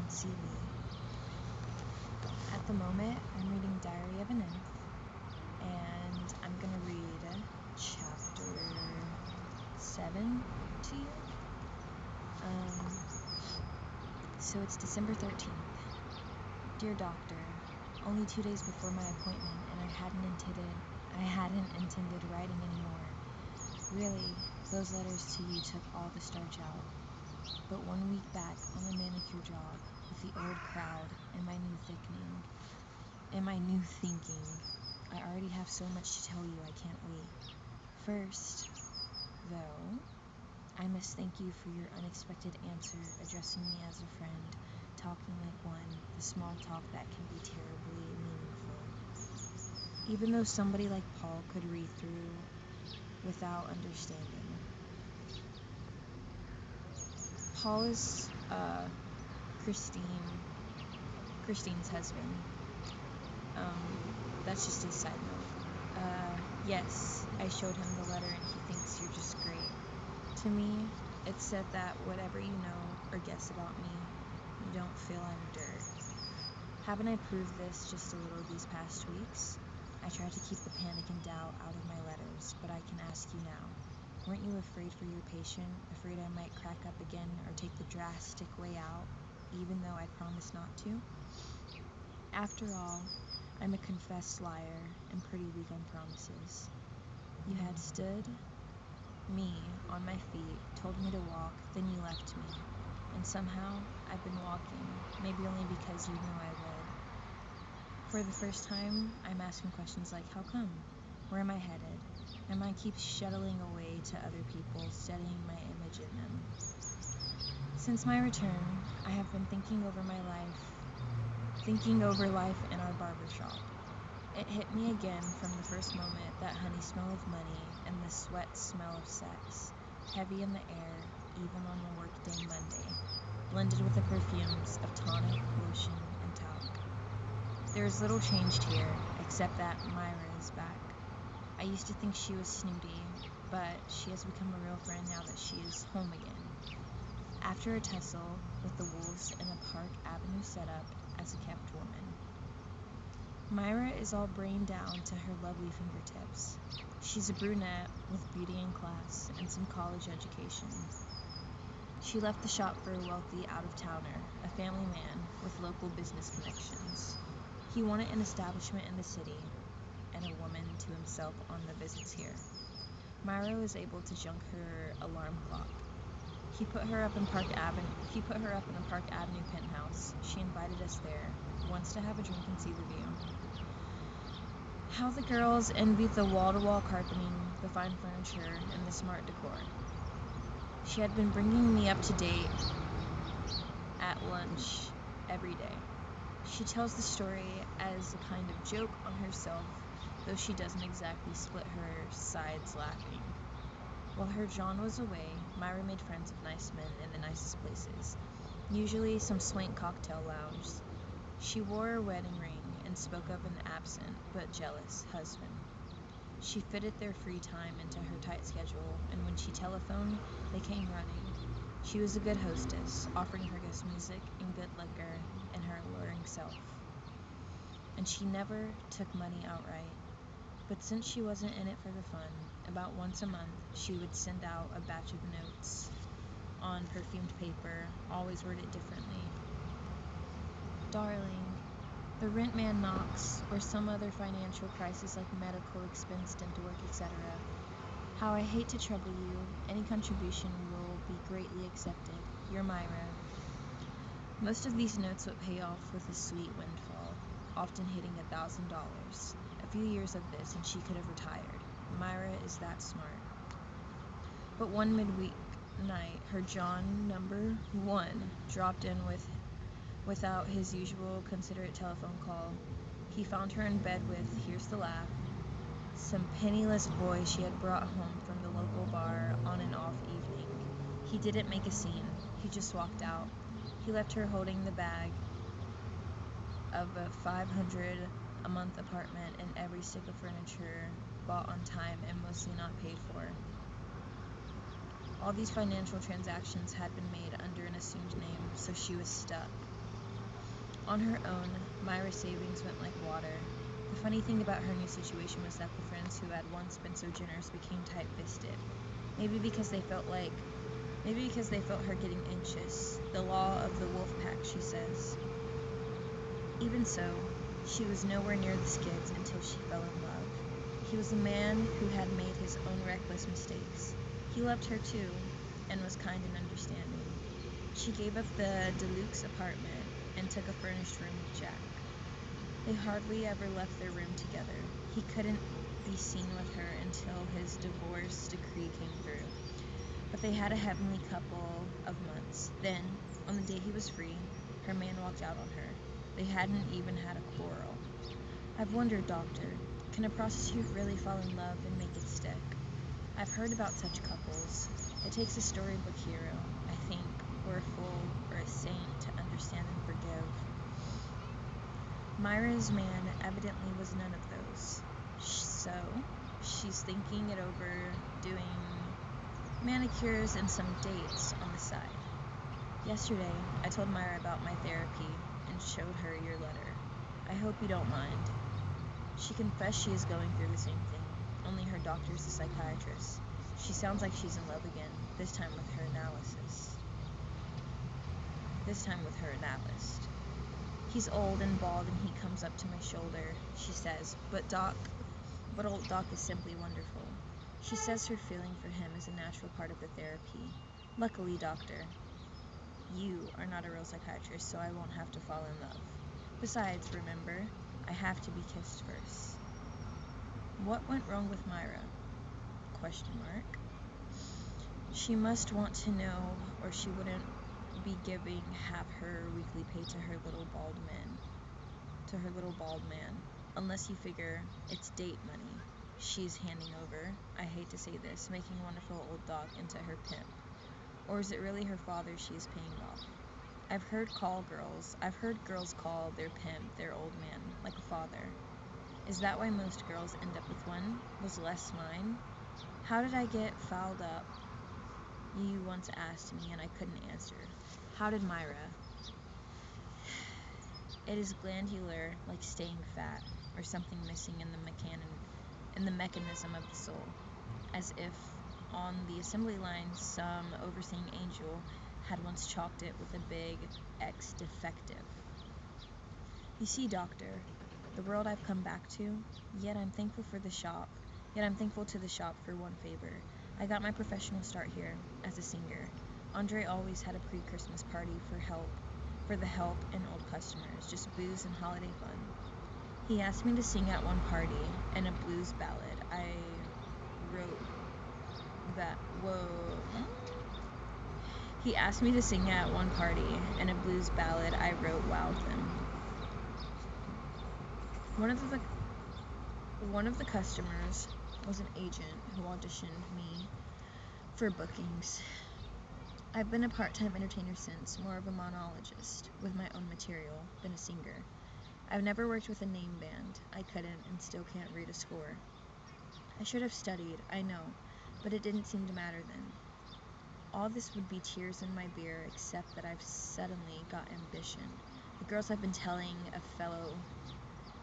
see me. At the moment, I'm reading Diary of a Nymph, and I'm going to read chapter 7 to you. So it's December 13th. Dear Doctor, only 2 days before my appointment, and I hadn't intended writing anymore. Really, those letters to you took all the starch out. But 1 week back on the manicure job, with the old crowd and my new thinking, I already have so much to tell you I can't wait. First, though, I must thank you for your unexpected answer, addressing me as a friend, talking like one, the small talk that can be terribly meaningful. Even though somebody like Paul could read through without understanding. Paul is Christine's husband. That's just a side note. Yes, I showed him the letter and he thinks you're just great. To me, it said that whatever you know or guess about me, you don't feel I'm dirt. Haven't I proved this just a little these past weeks? I tried to keep the panic and doubt out of my letters, but I can ask you now. Weren't you afraid for your patient, afraid I might crack up again or take the drastic way out, even though I promised not to? After all, I'm a confessed liar and pretty weak on promises. You had stood me on my feet, told me to walk, then you left me. And somehow, I've been walking, maybe only because you knew I would. For the first time, I'm asking questions like, how come? Where am I headed? And I keep shuttling away to other people, studying my image in them. Since my return, I have been thinking over life in our barbershop. It hit me again from the first moment, that honey smell of money and the sweat smell of sex, heavy in the air, even on a workday Monday, blended with the perfumes of tonic, lotion, and talc. There is little changed here, except that Myra is back. I used to think she was snooty, but she has become a real friend now that she is home again. After a tussle with the wolves in a Park Avenue setup as a kept woman. Myra is all brain down to her lovely fingertips. She's a brunette with beauty and class and some college education. She left the shop for a wealthy out-of-towner, a family man with local business connections. He wanted an establishment in the city and a woman to himself on the visits here. Myra was able to junk her alarm clock. He put her up in a Park Avenue penthouse. She invited us there, wants to have a drink and see the view. How the girls envied the wall-to-wall carpeting, the fine furniture, and the smart decor. She had been bringing me up to date at lunch every day. She tells the story as a kind of joke on herself, though she doesn't exactly split her sides laughing. While her John was away, Myra made friends with nice men in the nicest places, usually some swank cocktail lounge. She wore a wedding ring and spoke of an absent but jealous husband. She fitted their free time into her tight schedule, and when she telephoned, they came running. She was a good hostess, offering her guests music and good liquor and her alluring self. And she never took money outright. But since she wasn't in it for the fun, about once a month she would send out a batch of notes on perfumed paper, always worded differently. Darling, the rent man knocks, or some other financial crisis like medical expense, dental work, etc. How I hate to trouble you. Any contribution will be greatly accepted. Your Myra. Most of these notes would pay off with a sweet windfall, often hitting $1,000. A few years of this and she could have retired. Myra is that smart. But one midweek night, her John number 1 dropped in without his usual considerate telephone call. He found her in bed with, here's the laugh, some penniless boy she had brought home from the local bar on an off evening. He didn't make a scene. He just walked out. He left her holding the bag of a $500 a month apartment and every stick of furniture bought on time and mostly not paid for. All these financial transactions had been made under an assumed name, so she was stuck. On her own, Myra's savings went like water. The funny thing about her new situation was that the friends who had once been so generous became tight-fisted. Maybe because they felt her getting anxious. The law of the wolf pack, she says. Even so, she was nowhere near the Skids until she fell in love. He was a man who had made his own reckless mistakes. He loved her too, and was kind and understanding. She gave up the deluxe apartment and took a furnished room with Jack. They hardly ever left their room together. He couldn't be seen with her until his divorce decree came through. But they had a heavenly couple of months. Then, on the day he was free, her man walked out on her. They hadn't even had a quarrel. I've wondered, Doctor, can a prostitute really fall in love and make it stick? I've heard about such couples. It takes a storybook hero, I think, or a fool, or a saint to understand and forgive. Myra's man evidently was none of those. So, she's thinking it over, doing manicures and some dates on the side. Yesterday, I told Myra about my therapy and showed her your letter. I hope you don't mind. She confessed she is going through the same thing, only her doctor's a psychiatrist. She sounds like she's in love again, this time with her analyst. He's old and bald and he comes up to my shoulder, she says, but old Doc is simply wonderful. She says her feeling for him is a natural part of the therapy. Luckily, Doctor, you are not a real psychiatrist, so I won't have to fall in love. Besides, remember, I have to be kissed first. What went wrong with Myra? ? She must want to know, or she wouldn't be giving half her weekly pay to her little bald man. Unless you figure it's date money she's handing over, I hate to say this, making wonderful old Doc into her pimp. Or is it really her father she is paying off? I've heard girls call their pimp their old man, like a father. Is that why most girls end up with one? Was Les mine? How did I get fouled up? You once asked me and I couldn't answer. How did Myra? It is glandular, like staying fat, or something missing in the mechanism of the soul. As if on the assembly line some overseeing angel had once chalked it with a big X defective. You see, Doctor, the world I've come back to, yet I'm thankful to the shop for one favor. I got my professional start here, as a singer. Andre always had a pre-Christmas party for the help and old customers, just booze and holiday fun. He asked me to sing at one party, and a blues ballad I wrote wowed them. One of the customers was an agent who auditioned me for bookings. I've been a part-time entertainer since, more of a monologist, with my own material, than a singer. I've never worked with a name band. I couldn't and still can't read a score. I should have studied, I know, but it didn't seem to matter then. All this would be tears in my beer, except that I've suddenly got ambition. The girls have been telling a fellow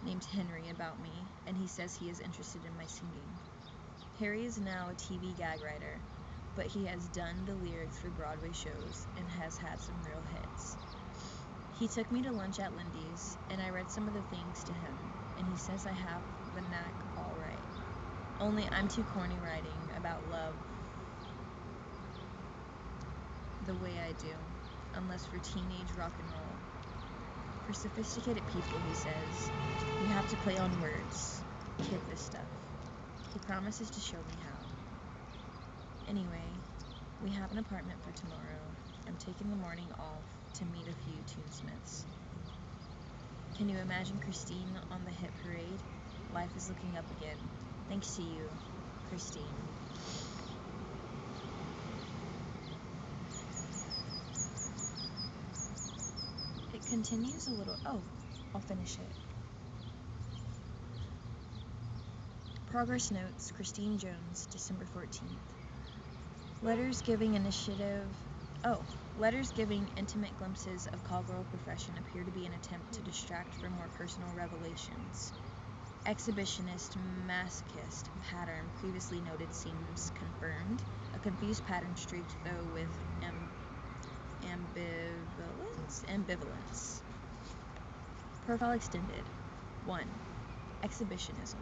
named Henry about me, and he says he is interested in my singing. Harry is now a TV gag writer, but he has done the lyrics for Broadway shows and has had some real hits. He took me to lunch at Lindy's, and I read some of the things to him, and he says I have the knack all right. Only I'm too corny writing about love the way I do, unless for teenage rock and roll. For sophisticated people, he says, you have to play on words, kid this stuff. He promises to show me how. Anyway, we have an apartment for tomorrow. I'm taking the morning off to meet a few tunesmiths. Can you imagine Christine on the hit parade? Life is looking up again. Thanks to you, Christine. It continues a little... Oh, I'll finish it. Progress notes, Christine Jones, December 14th. Letters giving initiative Oh, letters giving intimate glimpses of call-girl profession appear to be an attempt to distract from more personal revelations. Exhibitionist masochist pattern previously noted seems confirmed. A confused pattern streaked though with ambivalence. Profile extended. 1. Exhibitionism.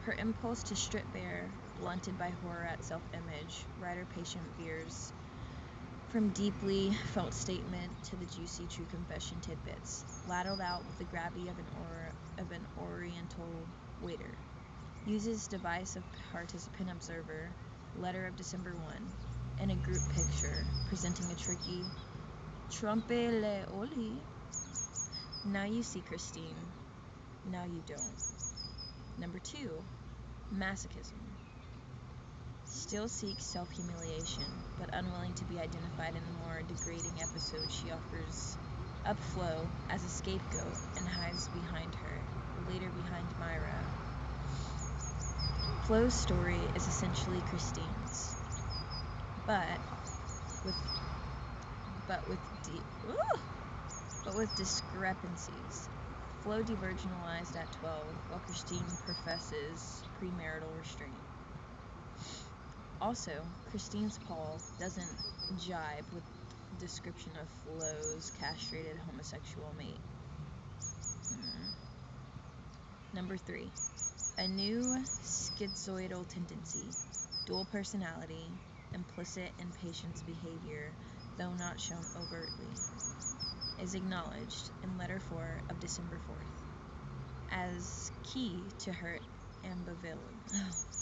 Her impulse to strip bare, blunted by horror at self-image, writer-patient veers from deeply felt statement to the juicy true confession tidbits, ladled out with the gravity of an oriental waiter. Uses device of participant observer, letter of December 1, in a group picture, presenting a tricky trompe l'oeil. Now you see Christine, now you don't. Number 2, masochism. Still seeks self-humiliation, but unwilling to be identified in a more degrading episode, she offers up Flo as a scapegoat and hides behind her, later behind Myra. Flo's story is essentially Christine's, but with discrepancies. Flo devirginalized at 12, while Christine professes premarital restraint. Also, Christine's Paul doesn't jibe with description of Flo's castrated homosexual mate. Number 3. A new schizoidal tendency, dual personality, implicit in patient's behavior, though not shown overtly, is acknowledged in letter 4 of December 4th as key to her ambivalences.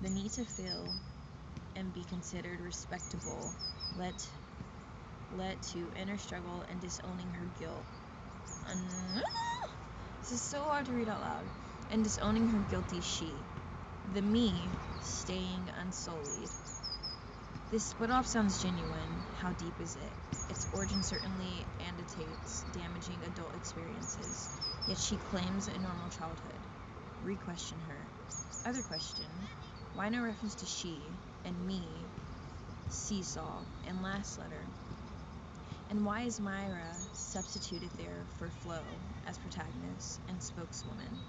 The need to feel and be considered respectable led to inner struggle and disowning her guilt. This is so hard to read out loud. And disowning her guilty she. The me staying unsullied. This split-off sounds genuine. How deep is it? Its origin certainly annotates damaging adult experiences, yet she claims a normal childhood. Re-question her. Other question. Why no reference to she and me, seesaw, and last letter? And why is Myra substituted there for Flo as protagonist and spokeswoman?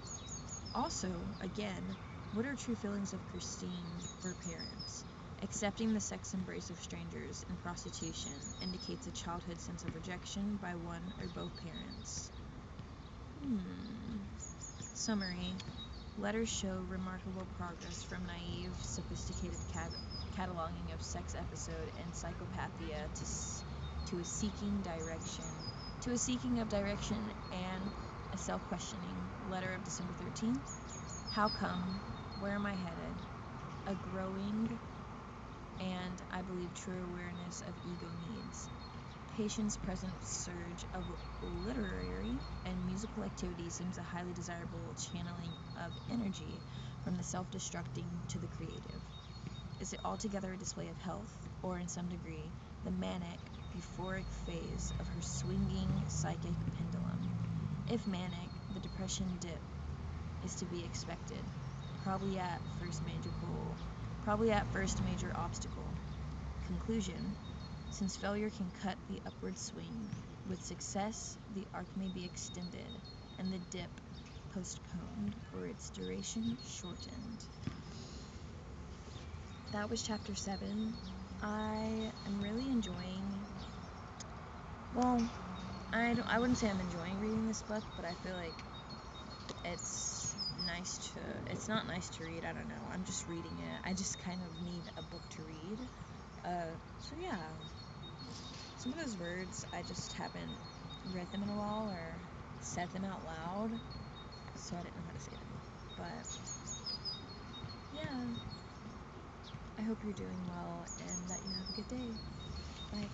Also, again, what are true feelings of Christine for parents? Accepting the sex embrace of strangers in prostitution indicates a childhood sense of rejection by one or both parents. Summary. Letters show remarkable progress from naive, sophisticated cataloging of sex episode and psychopathia to a seeking of direction and a self-questioning. Letter of December 13th. How come? Where am I headed? A growing and, I believe, true awareness of ego needs. Patient's present surge of literary and musical activity seems a highly desirable channeling of energy from the self-destructing to the creative. Is it altogether a display of health, or in some degree, the manic, euphoric phase of her swinging psychic pendulum? If manic, the depression dip is to be expected, probably at first major obstacle. Conclusion. Since failure can cut the upward swing, with success the arc may be extended and the dip postponed or its duration shortened. That was chapter 7. I am really enjoying, I wouldn't say I'm enjoying reading this book, but I feel like it's not nice to read, I don't know, I'm just reading it, I just kind of need a book to read, so yeah, some of those words, I just haven't read them in a while, or said them out loud, so I didn't know how to say them, but, yeah, I hope you're doing well, and that you have a good day, bye.